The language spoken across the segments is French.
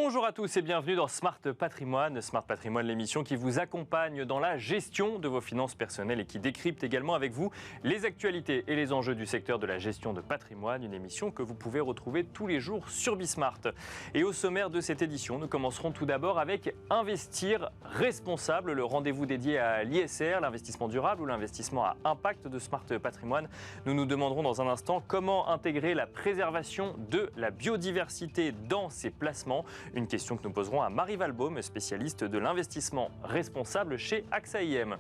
Bonjour à tous et bienvenue dans Smart Patrimoine. Smart Patrimoine, l'émission qui vous accompagne dans la gestion de vos finances personnelles et qui décrypte également avec vous les actualités et les enjeux du secteur de la gestion de patrimoine. Une émission que vous pouvez retrouver tous les jours sur Bismart. Et au sommaire de cette édition, nous commencerons tout d'abord avec Investir responsable, le rendez-vous dédié à l'ISR, l'investissement durable ou l'investissement à impact de Smart Patrimoine. Nous nous demanderons dans un instant comment intégrer la préservation de la biodiversité dans ces placements. Une question que nous poserons à Marie Valbaume, spécialiste de l'investissement responsable chez AXA IM.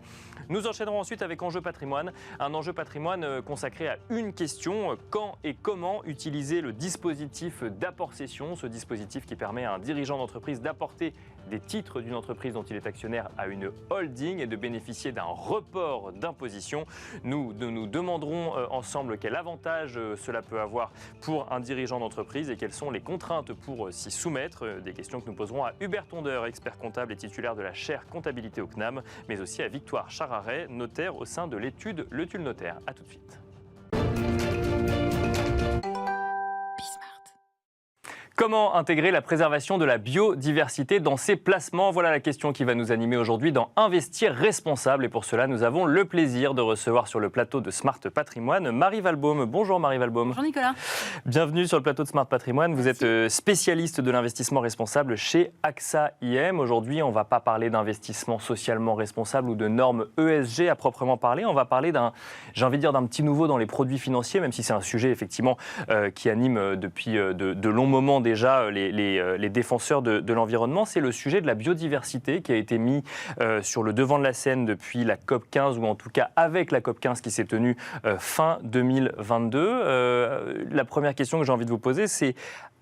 Nous enchaînerons ensuite avec Enjeu Patrimoine, un enjeu patrimoine consacré à une question, quand et comment utiliser le dispositif d'apport-cession, ce dispositif qui permet à un dirigeant d'entreprise d'apporter des titres d'une entreprise dont il est actionnaire à une holding et de bénéficier d'un report d'imposition. Nous nous demanderons ensemble quel avantage cela peut avoir pour un dirigeant d'entreprise et quelles sont les contraintes pour s'y soumettre. Des questions que nous poserons à Hubert Tondeur, expert comptable et titulaire de la chaire comptabilité au CNAM, mais aussi à Victoire Chararet, notaire au sein de l'étude Le Tulle Notaire. A tout de suite. Comment intégrer la préservation de la biodiversité dans ses placements? Voilà la question qui va nous animer aujourd'hui dans Investir responsable. Et pour cela, nous avons le plaisir de recevoir sur le plateau de Smart Patrimoine Marie Valbaume. Bonjour Marie Valbaume. Bonjour Nicolas. Bienvenue sur le plateau de Smart Patrimoine. Vous êtes spécialiste de l'investissement responsable chez AXA IM. Aujourd'hui, on ne va pas parler d'investissement socialement responsable ou de normes ESG à proprement parler. On va parler d'un petit nouveau dans les produits financiers, même si c'est un sujet effectivement qui anime depuis de longs moments déjà les défenseurs de l'environnement. C'est le sujet de la biodiversité qui a été mis sur le devant de la scène depuis la COP15, ou en tout cas avec la COP15 qui s'est tenue fin 2022. La première question que j'ai envie de vous poser, c'est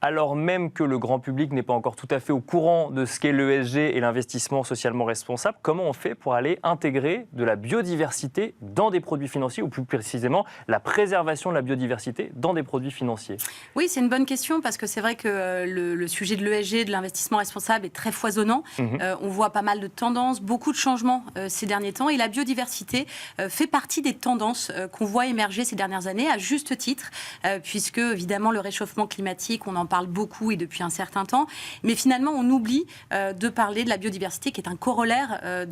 alors même que le grand public n'est pas encore tout à fait au courant de ce qu'est l'ESG et l'investissement socialement responsable, comment on fait pour aller intégrer de la biodiversité dans des produits financiers, ou plus précisément la préservation de la biodiversité dans des produits financiers? Oui, c'est une bonne question parce que c'est vrai que le sujet de l'ESG, de l'investissement responsable est très foisonnant. On voit pas mal de tendances, beaucoup de changements ces derniers temps, et la biodiversité fait partie des tendances qu'on voit émerger ces dernières années à juste titre, puisque évidemment le réchauffement climatique, on en parle beaucoup et depuis un certain temps, mais finalement on oublie de parler de la biodiversité qui est un corollaire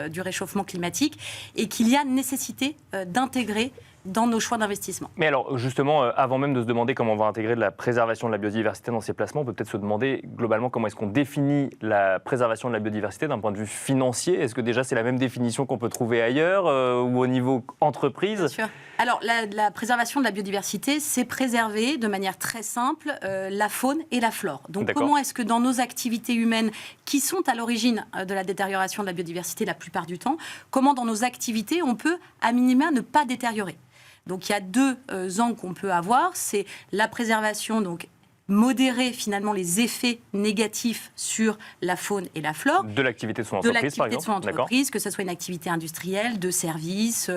du réchauffement climatique et qu'il y a nécessité d'intégrer dans nos choix d'investissement. Mais alors justement, avant même de se demander comment on va intégrer de la préservation de la biodiversité dans ces placements, on peut peut-être se demander globalement comment est-ce qu'on définit la préservation de la biodiversité d'un point de vue financier. Est-ce que déjà c'est la même définition qu'on peut trouver ailleurs ou au niveau entreprise? Bien sûr. Alors la préservation de la biodiversité, c'est préserver de manière très simple la faune et la flore. Donc comment est-ce que dans nos activités humaines qui sont à l'origine de la détérioration de la biodiversité la plupart du temps, comment dans nos activités on peut à minima ne pas détériorer? Donc il y a deux angles qu'on peut avoir, c'est la préservation, donc modérer finalement les effets négatifs sur la faune et la flore. De l'activité de son entreprise, par exemple. De son entreprise, que ce soit une activité industrielle, de services,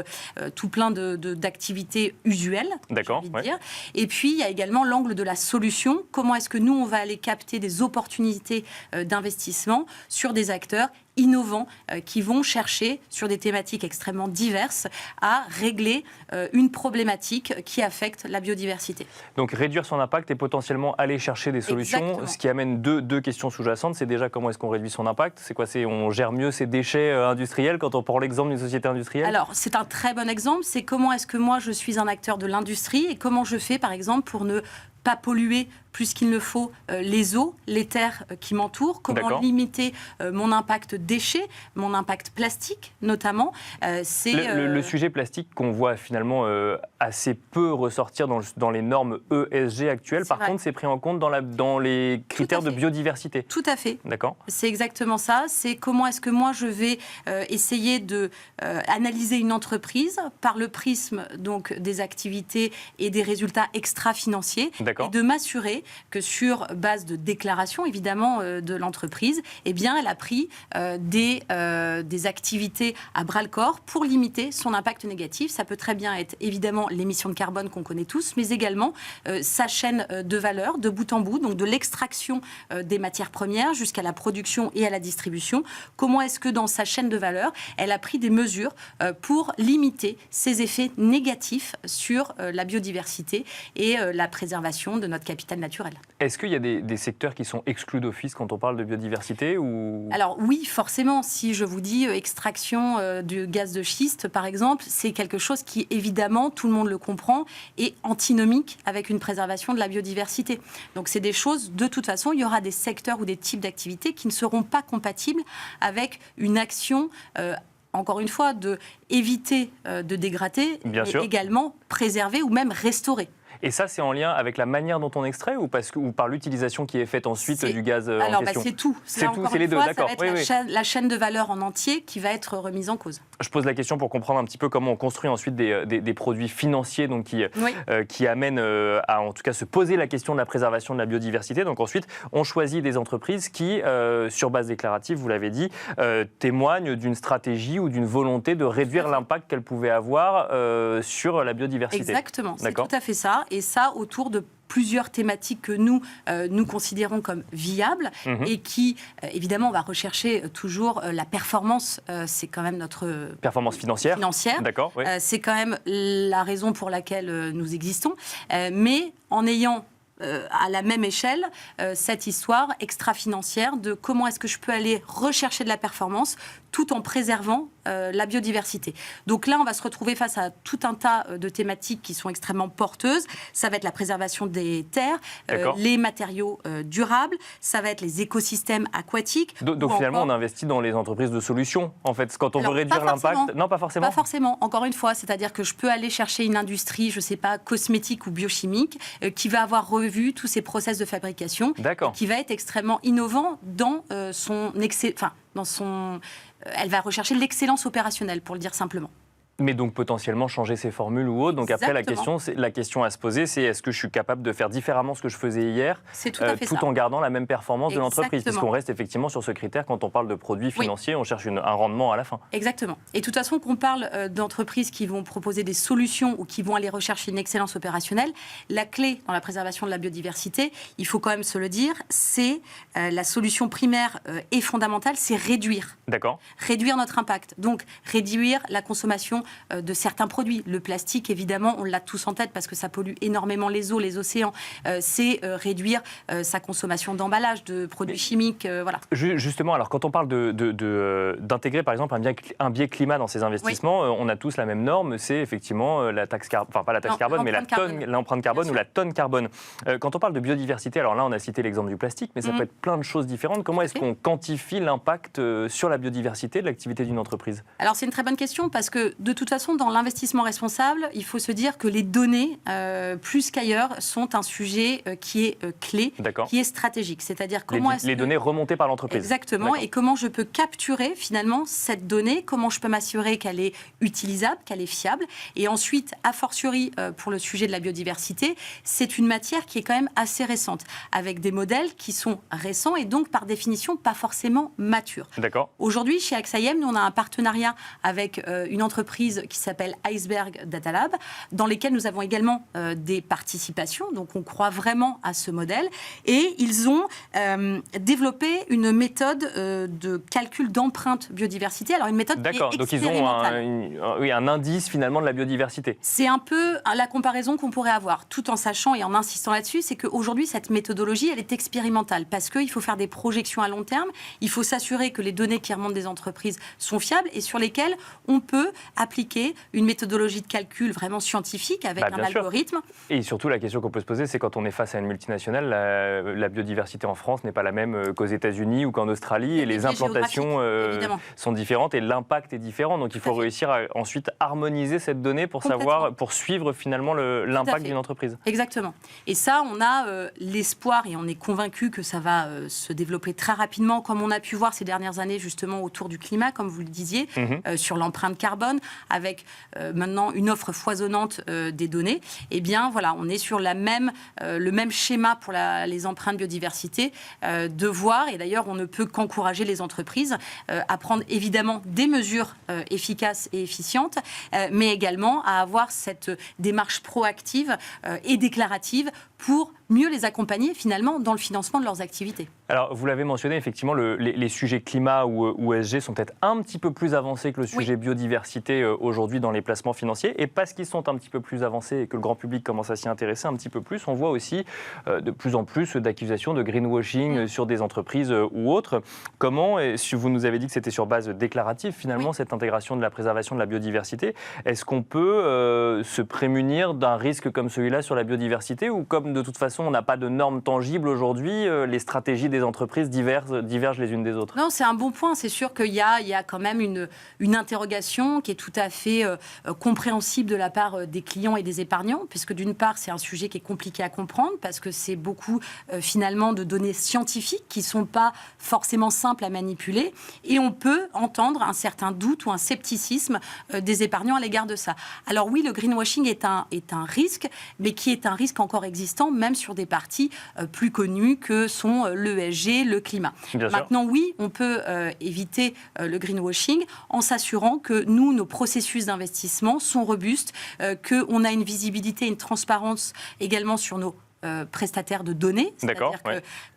tout plein d'activités usuelles, j'ai envie de dire. Et puis, il y a également l'angle de la solution. Comment est-ce que nous, on va aller capter des opportunités d'investissement sur des acteurs innovants qui vont chercher, sur des thématiques extrêmement diverses, à régler une problématique qui affecte la biodiversité. Donc réduire son impact et potentiellement aller chercher des solutions. Exactement. Ce qui amène deux questions sous-jacentes. C'est déjà comment est-ce qu'on réduit son impact? C'est quoi? On gère mieux ses déchets industriels quand on prend l'exemple d'une société industrielle? Alors c'est un très bon exemple. C'est comment est-ce que moi je suis un acteur de l'industrie et comment je fais par exemple pour ne pas polluer plus qu'il ne faut les eaux, les terres qui m'entourent, comment limiter mon impact déchets, mon impact plastique notamment. Le sujet plastique qu'on voit finalement assez peu ressortir dans les normes ESG actuelles, par contre c'est pris en compte dans les critères de biodiversité. Tout à fait. D'accord. C'est exactement ça, c'est comment est-ce que moi je vais essayer de analyser une entreprise par le prisme donc, des activités et des résultats extra-financiers et de m'assurer que sur base de déclaration, évidemment, de l'entreprise, eh bien, elle a pris des activités à bras-le-corps pour limiter son impact négatif. Ça peut très bien être, évidemment, l'émission de carbone qu'on connaît tous, mais également sa chaîne de valeur, de bout en bout, donc de l'extraction des matières premières jusqu'à la production et à la distribution. Comment est-ce que, dans sa chaîne de valeur, elle a pris des mesures pour limiter ces effets négatifs sur la biodiversité et la préservation de notre capital naturel. naturel. Est-ce qu'il y a des secteurs qui sont exclus d'office quand on parle de biodiversité ou... Alors oui, forcément, si je vous dis extraction du gaz de schiste, par exemple, c'est quelque chose qui, évidemment, tout le monde le comprend, est antinomique avec une préservation de la biodiversité. Donc c'est des choses, de toute façon, il y aura des secteurs ou des types d'activités qui ne seront pas compatibles avec une action encore une fois, éviter de dégrader, mais également préserver ou même restaurer. Et ça, c'est en lien avec la manière dont on extrait ou par l'utilisation qui est faite ensuite du gaz en question? C'est tout. C'est tout, c'est les deux, d'accord. Ça va être la chaîne de valeur en entier qui va être remise en cause. Je pose la question pour comprendre un petit peu comment on construit ensuite des produits financiers donc qui amènent à en tout cas se poser la question de la préservation de la biodiversité. Donc ensuite, on choisit des entreprises qui, sur base déclarative, vous l'avez dit, témoignent d'une stratégie ou d'une volonté de réduire l'impact qu'elles pouvaient avoir sur la biodiversité. Exactement, c'est tout à fait ça. Et ça, autour de plusieurs thématiques que nous considérons comme viables et qui, évidemment, on va rechercher toujours la performance. C'est quand même notre... Performance financière. D'accord, oui. C'est quand même la raison pour laquelle nous existons. Mais en ayant à la même échelle, cette histoire extra-financière de comment est-ce que je peux aller rechercher de la performance tout en préservant la biodiversité. Donc là, on va se retrouver face à tout un tas de thématiques qui sont extrêmement porteuses. Ça va être la préservation des terres, les matériaux durables, ça va être les écosystèmes aquatiques. Donc finalement, on investit dans les entreprises de solutions, en fait. Quand on veut réduire l'impact... Non, pas forcément. Pas forcément, encore une fois. C'est-à-dire que je peux aller chercher une industrie, je ne sais pas, cosmétique ou biochimique, qui va avoir revu tous ces process de fabrication, qui va être extrêmement innovant dans elle va rechercher l'excellence opérationnelle, pour le dire simplement. Mais donc potentiellement changer ses formules ou autre. Donc après, la question à se poser, c'est est-ce que je suis capable de faire différemment ce que je faisais hier, tout en gardant la même performance de l'entreprise? Puisqu'on reste effectivement sur ce critère quand on parle de produits financiers, on cherche un rendement à la fin. Exactement. Et de toute façon, qu'on parle d'entreprises qui vont proposer des solutions ou qui vont aller rechercher une excellence opérationnelle, la clé dans la préservation de la biodiversité, il faut quand même se le dire, c'est la solution primaire et fondamentale, c'est réduire. D'accord. Réduire notre impact. Donc réduire la consommation de certains produits. Le plastique, évidemment, on l'a tous en tête parce que ça pollue énormément les eaux, les océans. C'est réduire sa consommation d'emballage, de produits chimiques. Voilà. Justement, alors quand on parle d'intégrer par exemple un biais climat dans ces investissements, on a tous la même norme, c'est effectivement la taxe carbone, enfin pas la taxe carbone, mais l'empreinte carbone ou la tonne carbone. Quand on parle de biodiversité, alors là on a cité l'exemple du plastique, mais ça peut être plein de choses différentes. Comment est-ce qu'on quantifie l'impact sur la biodiversité de l'activité d'une entreprise? Alors c'est une très bonne question parce que de toute façon, dans l'investissement responsable, il faut se dire que les données, plus qu'ailleurs, sont un sujet qui est clé, qui est stratégique. C'est-à-dire comment les données remontées par l'entreprise. Exactement. Et comment je peux capturer finalement cette donnée, comment je peux m'assurer qu'elle est utilisable, qu'elle est fiable. Et ensuite, a fortiori, pour le sujet de la biodiversité, c'est une matière qui est quand même assez récente, avec des modèles qui sont récents et donc par définition pas forcément matures. D'accord. Aujourd'hui, chez AXA IM, nous on a un partenariat avec une entreprise qui s'appelle Iceberg Data Lab, dans lesquels nous avons également des participations. Donc, on croit vraiment à ce modèle. Et ils ont développé une méthode de calcul d'empreinte biodiversité. Alors, une méthode qui est expérimentale. Donc, ils ont un indice, finalement, de la biodiversité. C'est un peu la comparaison qu'on pourrait avoir, tout en sachant et en insistant là-dessus, c'est qu'aujourd'hui, cette méthodologie, elle est expérimentale parce qu'il faut faire des projections à long terme. Il faut s'assurer que les données qui remontent des entreprises sont fiables et sur lesquelles on peut appliquer une méthodologie de calcul vraiment scientifique avec un algorithme. Et surtout, la question qu'on peut se poser, c'est quand on est face à une multinationale, la biodiversité en France n'est pas la même qu'aux États-Unis ou qu'en Australie, et les implantations sont différentes et l'impact est différent. Donc il faut réussir à ensuite harmoniser cette donnée pour suivre finalement l'impact d'une entreprise. Exactement. Et ça, on a l'espoir et on est convaincu que ça va se développer très rapidement, comme on a pu voir ces dernières années justement autour du climat, comme vous le disiez, sur l'empreinte carbone, avec maintenant une offre foisonnante des données, eh bien voilà, on est sur le même schéma pour les empreintes biodiversité, de voir, et d'ailleurs on ne peut qu'encourager les entreprises à prendre évidemment des mesures efficaces et efficientes, mais également à avoir cette démarche proactive et déclarative pour mieux les accompagner finalement dans le financement de leurs activités. Alors, vous l'avez mentionné, effectivement, les sujets climat ou ESG sont peut-être un petit peu plus avancés que le sujet biodiversité aujourd'hui dans les placements financiers. Et parce qu'ils sont un petit peu plus avancés et que le grand public commence à s'y intéresser un petit peu plus, on voit aussi de plus en plus d'accusations de greenwashing sur des entreprises ou autres. Comment, et si vous nous avez dit que c'était sur base déclarative, finalement, cette intégration de la préservation de la biodiversité, est-ce qu'on peut se prémunir d'un risque comme celui-là sur la biodiversité, ou comme de toute façon on n'a pas de normes tangibles aujourd'hui, les stratégies des entreprises divergent les unes des autres? Non, c'est un bon point. C'est sûr qu'il y a quand même une interrogation qui est tout à fait compréhensible de la part des clients et des épargnants, puisque d'une part, c'est un sujet qui est compliqué à comprendre, parce que c'est beaucoup finalement de données scientifiques qui ne sont pas forcément simples à manipuler, et on peut entendre un certain doute ou un scepticisme des épargnants à l'égard de ça. Alors oui, le greenwashing est un risque, mais qui est un risque encore existant, même sur des parties plus connues que sont l'ESG, le climat. Maintenant, oui, on peut éviter le greenwashing en s'assurant que nous, nos processus d'investissement sont robustes, qu'on a une visibilité et une transparence également sur nos prestataires de données. C'est-à-dire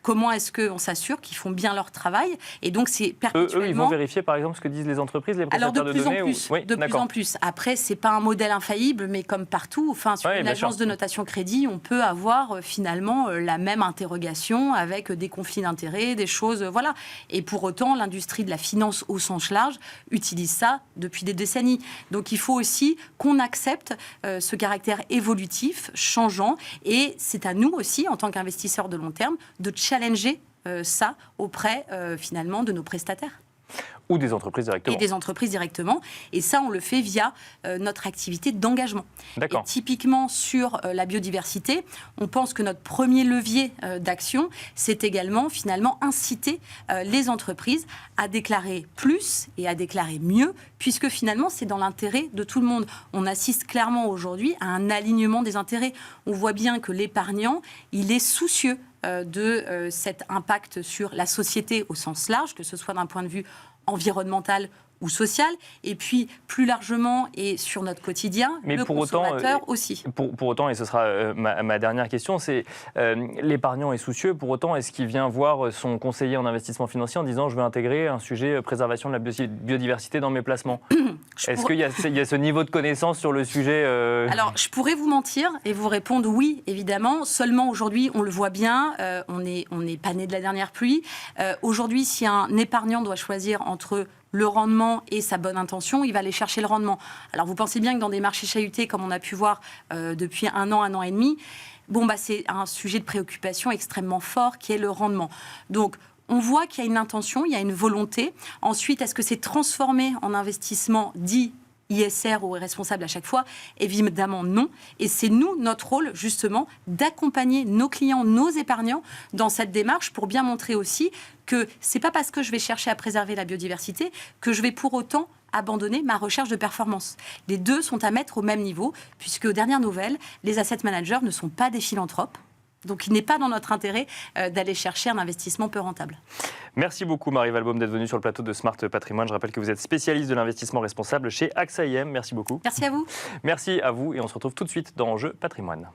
comment est-ce qu'on s'assure qu'ils font bien leur travail. Et donc, c'est perpétuellement... Eux, ils vont vérifier, par exemple, ce que disent les entreprises, les prestataires de données de plus en plus. Après, ce n'est pas un modèle infaillible, mais comme partout, enfin, sur une agence de notation crédit, on peut avoir finalement la même interrogation avec des conflits d'intérêts, des choses... Voilà. Et pour autant, l'industrie de la finance au sens large utilise ça depuis des décennies. Donc, il faut aussi qu'on accepte ce caractère évolutif, changeant, et c'est à nous aussi, en tant qu'investisseurs de long terme, de challenger ça auprès, finalement, de nos prestataires. Ou des entreprises directement. Et des entreprises directement. Et ça, on le fait via notre activité d'engagement. Et typiquement, sur la biodiversité, on pense que notre premier levier d'action, c'est également, finalement, inciter les entreprises à déclarer plus et à déclarer mieux, puisque finalement, c'est dans l'intérêt de tout le monde. On assiste clairement aujourd'hui à un alignement des intérêts. On voit bien que l'épargnant, il est soucieux de cet impact sur la société au sens large, que ce soit d'un point de vue environnemental ou social, et puis plus largement et sur notre quotidien, mais le consommateur aussi. Pour autant, et ce sera ma dernière question, c'est l'épargnant est soucieux, pour autant, est-ce qu'il vient voir son conseiller en investissement financier en disant « je veux intégrer un sujet préservation de la biodiversité dans mes placements » Est-ce qu'il y a ce niveau de connaissance sur le sujet Alors, je pourrais vous mentir et vous répondre oui, évidemment. Seulement, aujourd'hui, on le voit bien, on n'est pas né de la dernière pluie. Aujourd'hui, si un épargnant doit choisir entre le rendement et sa bonne intention, il va aller chercher le rendement. Alors, vous pensez bien que dans des marchés chahutés, comme on a pu voir depuis un an et demi, c'est un sujet de préoccupation extrêmement fort qui est le rendement. Donc, on voit qu'il y a une intention, il y a une volonté. Ensuite, est-ce que c'est transformé en investissement dit ISR ou responsable à chaque fois? Évidemment non. Et c'est nous, notre rôle, justement, d'accompagner nos clients, nos épargnants dans cette démarche pour bien montrer aussi que c'est pas parce que je vais chercher à préserver la biodiversité que je vais pour autant abandonner ma recherche de performance. Les deux sont à mettre au même niveau, puisque aux dernières nouvelles, les asset managers ne sont pas des philanthropes. Donc, il n'est pas dans notre intérêt d'aller chercher un investissement peu rentable. Merci beaucoup, Marie Walbaum, d'être venue sur le plateau de Smart Patrimoine. Je rappelle que vous êtes spécialiste de l'investissement responsable chez AXA IM. Merci beaucoup. Merci à vous. Merci à vous et on se retrouve tout de suite dans Enjeu Patrimoine.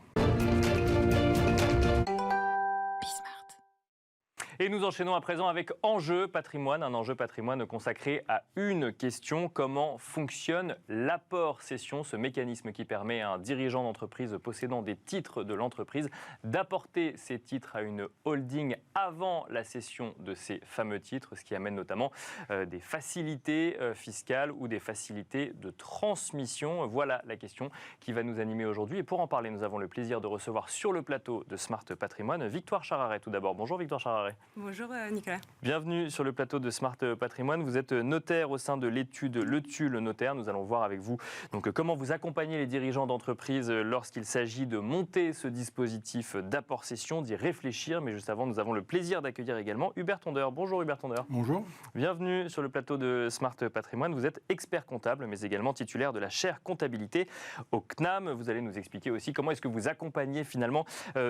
Et nous enchaînons à présent avec Enjeu Patrimoine, un enjeu patrimoine consacré à une question: comment fonctionne l'apport cession, ce mécanisme qui permet à un dirigeant d'entreprise possédant des titres de l'entreprise d'apporter ces titres à une holding avant la cession de ces fameux titres, ce qui amène notamment des facilités fiscales ou des facilités de transmission. Voilà la question qui va nous animer aujourd'hui. Et pour en parler, nous avons le plaisir de recevoir sur le plateau de Smart Patrimoine Victoire Chararet tout d'abord. Bonjour Victoire Chararet. Bonjour Nicolas. Bienvenue sur le plateau de Smart Patrimoine. Vous êtes notaire au sein de l'étude Le Tulle Notaire. Nous allons voir avec vous donc, comment vous accompagnez les dirigeants d'entreprise lorsqu'il s'agit de monter ce dispositif d'apport-cession, d'y réfléchir. Mais juste avant, nous avons le plaisir d'accueillir également Hubert Tondeur. Bonjour Hubert Tondeur. Bonjour. Bienvenue sur le plateau de Smart Patrimoine. Vous êtes expert comptable, mais également titulaire de la chaire comptabilité au CNAM. Vous allez nous expliquer aussi comment est-ce que vous accompagnez finalement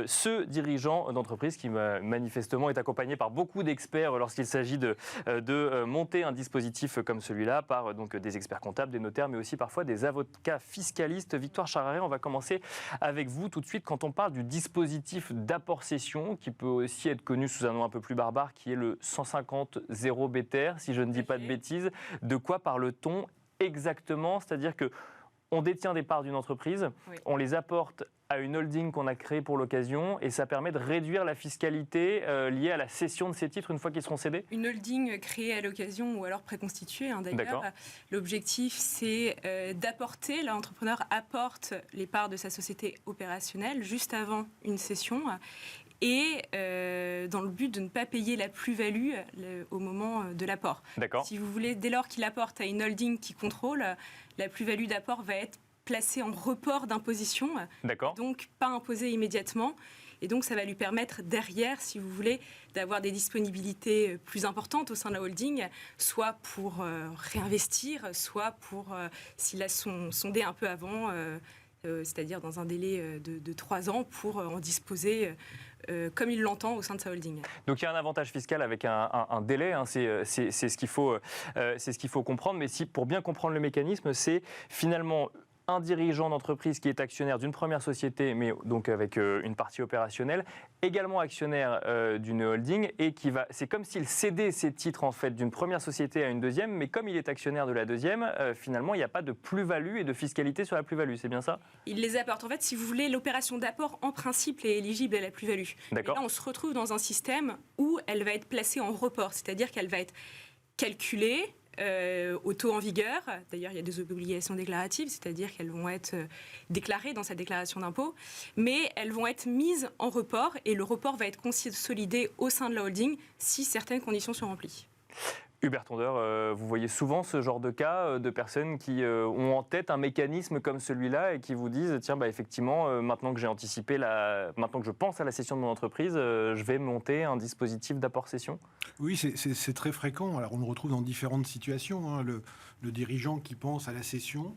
ce dirigeant d'entreprise qui manifestement est accompagné accompagné par beaucoup d'experts lorsqu'il s'agit de monter un dispositif comme celui-là, par donc des experts comptables, des notaires, mais aussi parfois des avocats fiscalistes. Victoire Chararé, on va commencer avec vous tout de suite. Quand on parle du dispositif d'apport-cession, qui peut aussi être connu sous un nom un peu plus barbare, qui est le 150-0 BTR, si je ne dis pas de bêtises, de quoi parle-t-on exactement? C'est-à-dire que on détient des parts d'une entreprise, oui. On les apporte à une holding qu'on a créée pour l'occasion et ça permet de réduire la fiscalité liée à la cession de ces titres une fois qu'ils seront cédés? Une holding créée à l'occasion ou alors préconstituée, d'ailleurs. L'objectif, c'est d'apporter, l'entrepreneur apporte les parts de sa société opérationnelle juste avant une cession et dans le but de ne pas payer la plus-value au moment de l'apport. Si vous voulez, dès lors qu'il apporte à une holding qui contrôle, la plus-value d'apport va être placée en report d'imposition, donc pas imposée immédiatement. Et donc ça va lui permettre derrière, si vous voulez, d'avoir des disponibilités plus importantes au sein de la holding, soit pour réinvestir, soit pour, s'il a sondé un peu avant, c'est-à-dire dans un délai de 3 ans, pour en disposer comme il l'entend au sein de sa holding. Donc il y a un avantage fiscal avec un délai, hein, c'est ce qu'il faut comprendre, mais pour bien comprendre le mécanisme, c'est finalement un dirigeant d'entreprise qui est actionnaire d'une première société, mais donc avec une partie opérationnelle, également actionnaire d'une holding, et c'est comme s'il cédait ses titres en fait d'une première société à une deuxième, mais comme il est actionnaire de la deuxième, finalement il n'y a pas de plus-value et de fiscalité sur la plus-value, c'est bien ça? Il les apporte. En fait, si vous voulez, l'opération d'apport en principe est éligible à la plus-value. Et là, on se retrouve dans un système où elle va être placée en report, c'est-à-dire qu'elle va être calculée au taux en vigueur. D'ailleurs, il y a des obligations déclaratives, c'est-à-dire qu'elles vont être déclarées dans sa déclaration d'impôt, mais elles vont être mises en report et le report va être consolidé au sein de la holding si certaines conditions sont remplies. Hubert Tondeur, vous voyez souvent ce genre de cas de personnes qui ont en tête un mécanisme comme celui-là et qui vous disent tiens, effectivement, maintenant que j'ai anticipé, maintenant que je pense à la cession de mon entreprise, je vais monter un dispositif d'apport-cession? Oui, c'est très fréquent. Alors on le retrouve dans différentes situations. Hein. Le dirigeant qui pense à la cession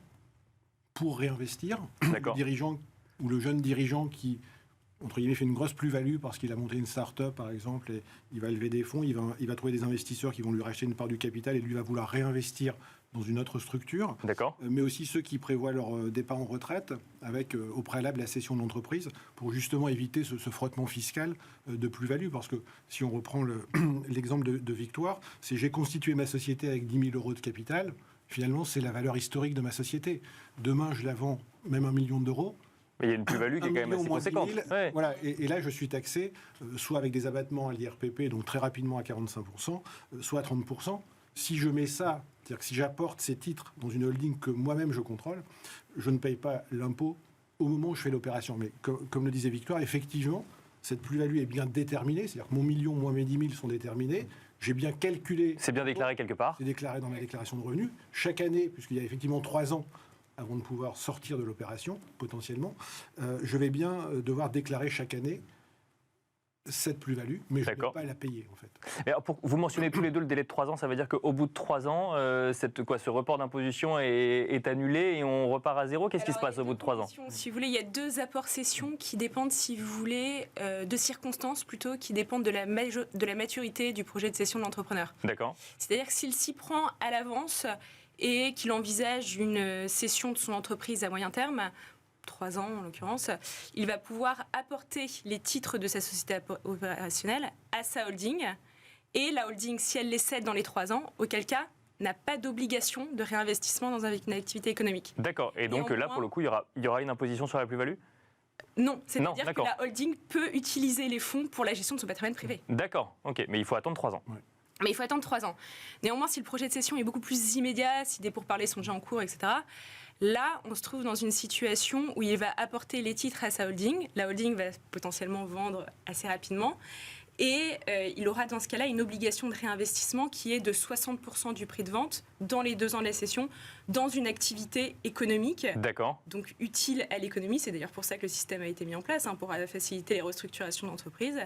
pour réinvestir, le dirigeant ou le jeune dirigeant qui entre guillemets, fait une grosse plus-value parce qu'il a monté une start-up, par exemple, et il va lever des fonds, il va trouver des investisseurs qui vont lui racheter une part du capital et lui va vouloir réinvestir dans une autre structure. Mais aussi ceux qui prévoient leur départ en retraite avec au préalable la cession de l'entreprise pour justement éviter ce frottement fiscal de plus-value. Parce que si on reprend l'exemple de Victoire, c'est j'ai constitué ma société avec 10 000 euros de capital, finalement c'est la valeur historique de ma société. Demain je la vends même 1 million d'euros. Mais il y a une plus-value qui est quand même assez conséquente. Voilà, et là, je suis taxé soit avec des abattements à l'IRPP, donc très rapidement à 45%, soit à 30%. Si je mets ça, c'est-à-dire que si j'apporte ces titres dans une holding que moi-même je contrôle, je ne paye pas l'impôt au moment où je fais l'opération. Mais comme le disait Victoire, effectivement, cette plus-value est bien déterminée, c'est-à-dire que mon million, moi mes 10 000 sont déterminés. J'ai bien calculé... C'est bien déclaré quelque part. C'est déclaré dans ma déclaration de revenus. Chaque année, puisqu'il y a effectivement 3 ans, avant de pouvoir sortir de l'opération, potentiellement, je vais bien devoir déclarer chaque année cette plus-value, mais je ne peux pas la payer, en fait. Et alors, vous mentionnez tous les deux le délai de 3 ans, ça veut dire qu'au bout de 3 ans, ce report d'imposition est annulé et on repart à zéro. Qu'est-ce qui se passe au bout de 3 ans? Si vous voulez, il y a 2 apports-cessions qui dépendent, si vous voulez, de circonstances plutôt, qui dépendent de la maturité du projet de cession de l'entrepreneur. C'est-à-dire que s'il s'y prend à l'avance et qu'il envisage une cession de son entreprise à moyen terme, 3 ans en l'occurrence, il va pouvoir apporter les titres de sa société opérationnelle à sa holding. Et la holding, si elle les cède dans les 3 ans, auquel cas, n'a pas d'obligation de réinvestissement dans une activité économique. D'accord. Et donc là, pour le coup, il y aura une imposition sur la plus-value? Non, c'est-à-dire que la holding peut utiliser les fonds pour la gestion de son patrimoine privé. D'accord, ok. Mais il faut attendre 3 ans. Ouais. Mais il faut attendre 3 ans. Néanmoins, si le projet de cession est beaucoup plus immédiat, si des pourparlers sont déjà en cours, etc., là, on se trouve dans une situation où il va apporter les titres à sa holding. La holding va potentiellement vendre assez rapidement. Et il aura dans ce cas-là une obligation de réinvestissement qui est de 60% du prix de vente dans les 2 ans de la cession, dans une activité économique. Donc utile à l'économie. C'est d'ailleurs pour ça que le système a été mis en place, pour faciliter les restructurations d'entreprises.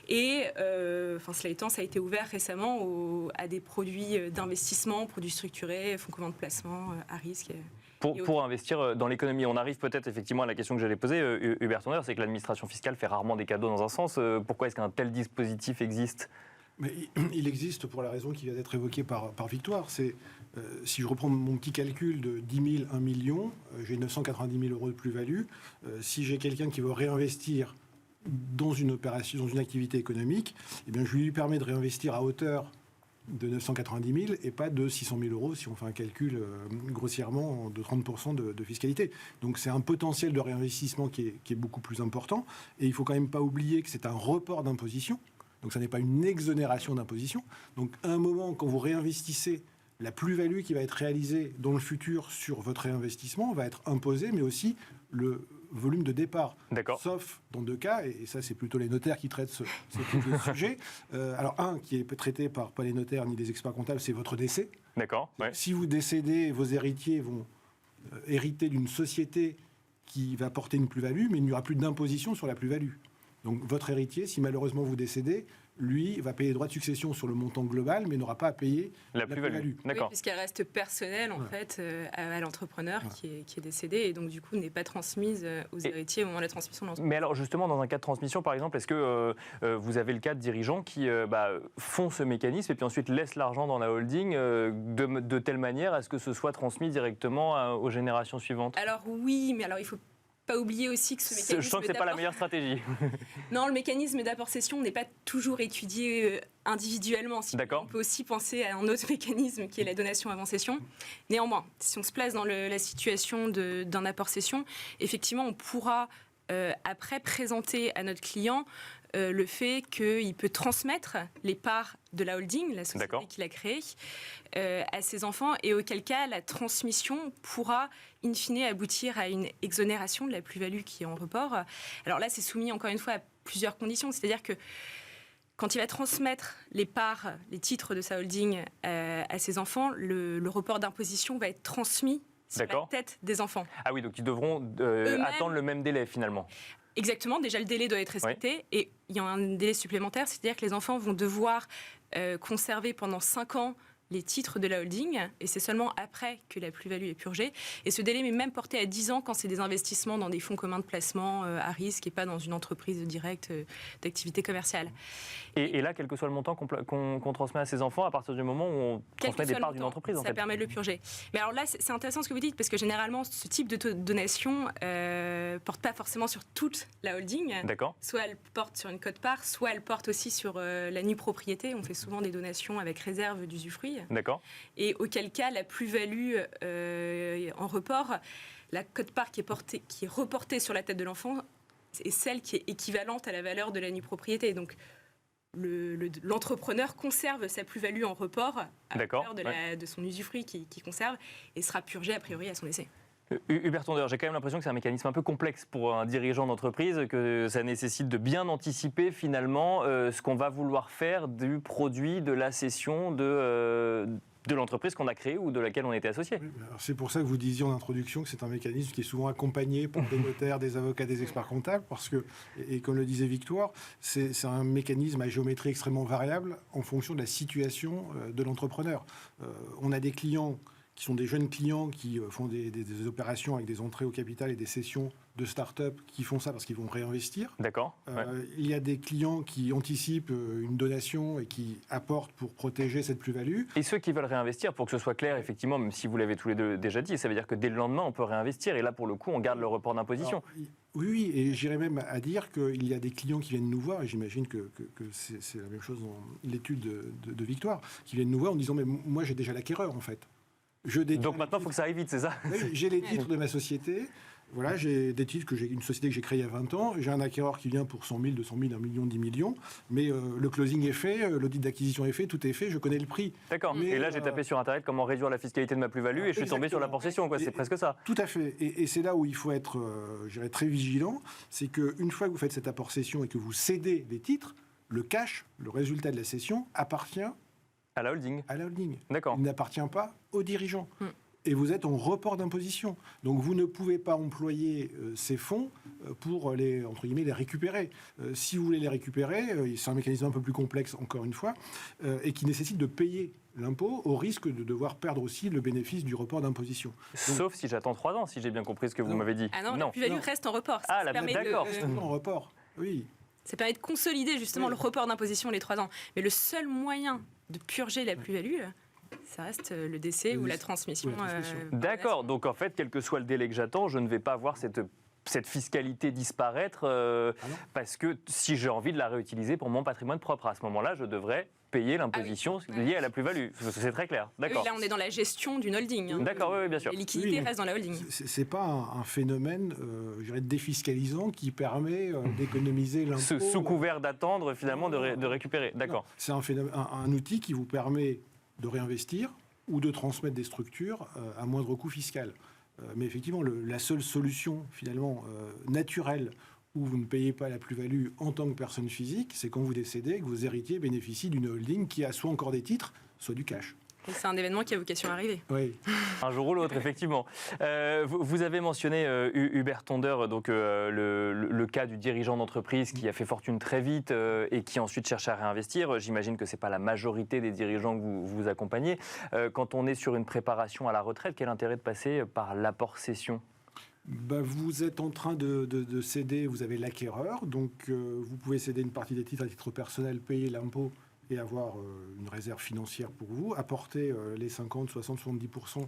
Et cela étant, ça a été ouvert récemment à des produits d'investissement, produits structurés, fonds communs de placement, à risque. Pour investir dans l'économie. On arrive peut-être effectivement à la question que j'allais poser, Hubert Tondeur, c'est que l'administration fiscale fait rarement des cadeaux dans un sens. Pourquoi est-ce qu'un tel dispositif existe ? Mais il existe pour la raison qui vient d'être évoquée par Victoire. C'est, si je reprends mon petit calcul de 10 000, 1 million, j'ai 990 000 euros de plus-value. Si j'ai quelqu'un qui veut réinvestir dans une opération, dans une activité économique, eh bien, je lui permets de réinvestir à hauteur de 990 000 et pas de 600 000 euros si on fait un calcul grossièrement de 30% de fiscalité. Donc c'est un potentiel de réinvestissement qui est beaucoup plus important. Et il ne faut quand même pas oublier que c'est un report d'imposition. Donc ça n'est pas une exonération d'imposition. Donc à un moment, quand vous réinvestissez, la plus-value qui va être réalisée dans le futur sur votre réinvestissement va être imposée, mais aussi le volume de départ. D'accord. Sauf dans 2 cas, et ça c'est plutôt les notaires qui traitent ce type de sujet. Alors un qui est traité par pas les notaires ni les experts comptables, c'est votre décès. D'accord. Ouais. Si vous décédez, vos héritiers vont hériter d'une société qui va porter une plus-value, mais il n'y aura plus d'imposition sur la plus-value. Donc votre héritier, si malheureusement vous décédez, lui va payer les droits de succession sur le montant global, mais n'aura pas à payer la plus-value. D'accord. Oui, puisqu'elle reste personnelle en fait à l'entrepreneur qui est décédé et donc du coup n'est pas transmise aux héritiers au moment de la transmission de l'entreprise. Mais alors justement, dans un cas de transmission par exemple, est-ce que vous avez le cas de dirigeants qui font ce mécanisme et puis ensuite laissent l'argent dans la holding de telle manière à ce que ce soit transmis directement aux générations suivantes ? Alors oui, mais alors il faut pas oublier aussi que ce mécanisme. Je sens que c'est pas la meilleure stratégie. Non, le mécanisme d'apport-cession n'est pas toujours étudié individuellement. D'accord. On peut aussi penser à un autre mécanisme qui est la donation avant cession. Néanmoins, si on se place dans la situation d'un apport-cession, effectivement, on pourra après présenter à notre client le fait qu'il peut transmettre les parts de la holding, la société qu'il a créée, à ses enfants, et auquel cas la transmission pourra in fine aboutir à une exonération de la plus-value qui est en report. Alors là, c'est soumis encore une fois à plusieurs conditions, c'est-à-dire que quand il va transmettre les parts, les titres de sa holding à ses enfants, le report d'imposition va être transmis sur la tête des enfants. Ah oui, donc ils devront attendre le même délai finalement. Exactement, déjà le délai doit être respecté et il y a un délai supplémentaire, c'est-à-dire que les enfants vont devoir conserver pendant 5 ans les titres de la holding et c'est seulement après que la plus-value est purgée. Et ce délai est même porté à 10 ans quand c'est des investissements dans des fonds communs de placement à risque et pas dans une entreprise directe d'activité commerciale. Et là, quel que soit le montant qu'on transmet à ses enfants, à partir du moment où on transmet des parts d'une entreprise, ça permet de le purger. Mais alors là, c'est intéressant ce que vous dites, parce que généralement, ce type de donation porte pas forcément sur toute la holding. D'accord. Soit elle porte sur une quote-part, soit elle porte aussi sur la nue propriété. On fait souvent des donations avec réserve d'usufruit. D'accord. Et auquel cas, la plus-value en report, la quote-part qui est reportée sur la tête de l'enfant, est celle qui est équivalente à la valeur de la nue propriété. Donc, l'entrepreneur conserve sa plus-value en report à la valeur de son usufruit qui conserve et sera purgé a priori à son décès. Hubert Tondeur, j'ai quand même l'impression que c'est un mécanisme un peu complexe pour un dirigeant d'entreprise, que ça nécessite de bien anticiper finalement ce qu'on va vouloir faire du produit, de la cession de l'entreprise qu'on a créée ou de laquelle on était associé. Oui, c'est pour ça que vous disiez en introduction que c'est un mécanisme qui est souvent accompagné par des notaires, des avocats, des experts comptables, parce que, et comme le disait Victoire, c'est un mécanisme à géométrie extrêmement variable en fonction de la situation de l'entrepreneur. On a des clients qui sont des jeunes clients qui font des opérations avec des entrées au capital et des cessions de start-up qui font ça parce qu'ils vont réinvestir. D'accord. Il y a des clients qui anticipent une donation et qui apportent pour protéger cette plus-value. Et ceux qui veulent réinvestir, pour que ce soit clair, effectivement, même si vous l'avez tous les deux déjà dit, ça veut dire que dès le lendemain, on peut réinvestir. Et là, pour le coup, on garde le report d'imposition. Oui, et j'irais même à dire qu'il y a des clients qui viennent nous voir, et j'imagine que c'est la même chose dans l'étude de Victoire, qui viennent nous voir en disant « mais moi, j'ai déjà l'acquéreur, en fait ». Donc maintenant, il faut que ça aille vite, c'est ça ? Oui, j'ai les titres de ma société. Voilà, j'ai des titres une société que j'ai créée il y a 20 ans. J'ai un acquéreur qui vient pour 100 000, 200 000, 1 million, 10 millions. Mais le closing est fait, l'audit d'acquisition est fait, tout est fait, je connais le prix. D'accord. Et là, j'ai tapé sur Internet comment réduire la fiscalité de ma plus-value et je suis tombé sur la possession. C'est presque ça. Tout à fait. Et c'est là où il faut être très vigilant. C'est qu'une fois que vous faites cette apport-cession et que vous cédez les titres, le cash, le résultat de la cession, appartient à la holding. À la holding. D'accord. Il n'appartient pas aux dirigeants. et vous êtes en report d'imposition. Donc vous ne pouvez pas employer ces fonds pour les, entre guillemets, les récupérer. Si vous voulez les récupérer, c'est un mécanisme un peu plus complexe, encore une fois, et qui nécessite de payer l'impôt au risque de devoir perdre aussi le bénéfice du report d'imposition. Sauf si j'attends 3 ans, si j'ai bien compris ce que vous m'avez dit. Ah non, la plus-value reste en report. Ah, d'accord. En report, oui. Ça permet de consolider justement le report d'imposition les 3 ans. Mais le seul moyen de purger la plus-value, ça reste le décès ou la transmission. D'accord, donc en fait, quel que soit le délai que j'attends, je ne vais pas voir cette fiscalité disparaître parce que si j'ai envie de la réutiliser pour mon patrimoine propre, à ce moment-là, je devrais payer l'imposition liée à la plus-value. C'est très clair. D'accord. Oui, là, on est dans la gestion d'une holding. D'accord, oui, bien sûr. Les liquidités restent dans la holding. C'est pas un phénomène, je dirais, défiscalisant qui permet d'économiser l'impôt. Sous couvert d'attendre, finalement, de récupérer. D'accord. C'est un outil qui vous permet de réinvestir ou de transmettre des structures à moindre coût fiscal. Mais effectivement, la seule solution, finalement, naturelle, où vous ne payez pas la plus-value en tant que personne physique, c'est quand vous décédez, que vos héritiers bénéficient d'une holding qui a soit encore des titres, soit du cash. Et c'est un événement qui a vocation à arriver. Oui. Un jour ou l'autre, effectivement. Vous avez mentionné Hubert Tonder, donc le cas du dirigeant d'entreprise qui a fait fortune très vite et qui ensuite cherche à réinvestir. J'imagine que ce n'est pas la majorité des dirigeants que vous accompagnez. Quand on est sur une préparation à la retraite, quel intérêt de passer par l'apport-cession ? Vous êtes en train de céder, vous avez l'acquéreur, donc vous pouvez céder une partie des titres à titre personnel, payer l'impôt et avoir une réserve financière pour vous, apporter les 50, 60, 70%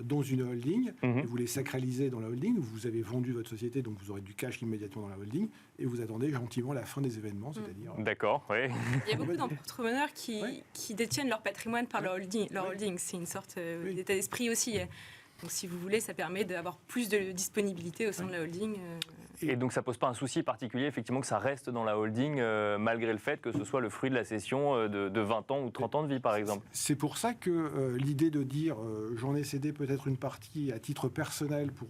dans une holding, et vous les sacralisez dans la holding, vous avez vendu votre société, donc vous aurez du cash immédiatement dans la holding, et vous attendez gentiment la fin des événements, c'est-à-dire... D'accord, oui. Il y a beaucoup d'entrepreneurs qui détiennent leur patrimoine par leur holding. C'est une sorte d'état d'esprit aussi. Donc si vous voulez, ça permet d'avoir plus de disponibilité au sein de la holding. Et donc ça ne pose pas un souci particulier, effectivement, que ça reste dans la holding, malgré le fait que ce soit le fruit de la cession de 20 ans ou 30 ans de vie, par exemple. C'est pour ça que l'idée de dire j'en ai cédé peut-être une partie à titre personnel pour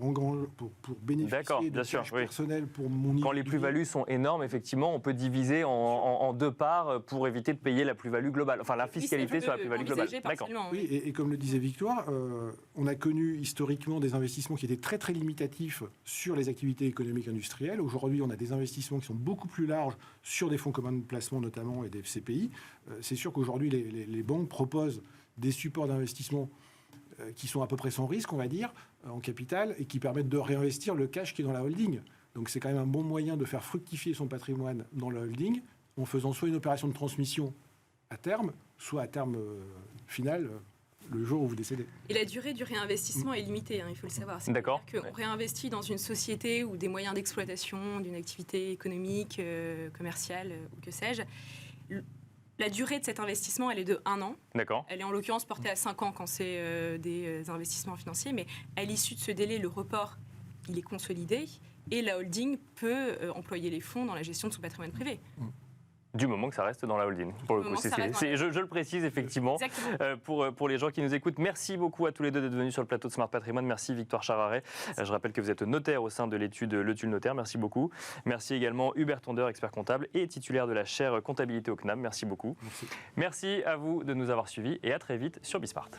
bénéficier de cash personnel pour mon... Quand les plus-values sont énormes, effectivement, on peut diviser en 2 parts pour éviter de payer la plus-value globale, enfin la fiscalité sur la plus-value globale. D'accord. Oui, et comme le disait Victoire, on a connu historiquement des investissements qui étaient très très limitatifs sur les activités économiques industrielles. Aujourd'hui, on a des investissements qui sont beaucoup plus larges sur des fonds communs de placement notamment et des FCPI. C'est sûr qu'aujourd'hui, les banques proposent des supports d'investissement qui sont à peu près sans risque, on va dire, en capital, et qui permettent de réinvestir le cash qui est dans la holding. Donc c'est quand même un bon moyen de faire fructifier son patrimoine dans la holding en faisant soit une opération de transmission à terme, soit à terme final, le jour où vous décédez. Et la durée du réinvestissement est limitée, il faut le savoir. C'est-à-dire qu'on réinvestit dans une société ou des moyens d'exploitation d'une activité économique, commerciale ou que sais-je. La durée de cet investissement, elle est de 1 an. D'accord. Elle est en l'occurrence portée à 5 ans quand c'est des investissements financiers, mais à l'issue de ce délai, le report, il est consolidé et la holding peut employer les fonds dans la gestion de son patrimoine privé. Du moment que ça reste dans la holding. Pour le coup, je le précise effectivement pour les gens qui nous écoutent. Merci beaucoup à tous les deux d'être venus sur le plateau de Smart Patrimoine. Merci Victoire Chararet. Je rappelle que vous êtes notaire au sein de l'étude Le Tulle Notaire. Merci beaucoup. Merci également Hubert Tonder, expert comptable et titulaire de la chaire comptabilité au CNAM. Merci beaucoup. Merci à vous de nous avoir suivis et à très vite sur Bismart.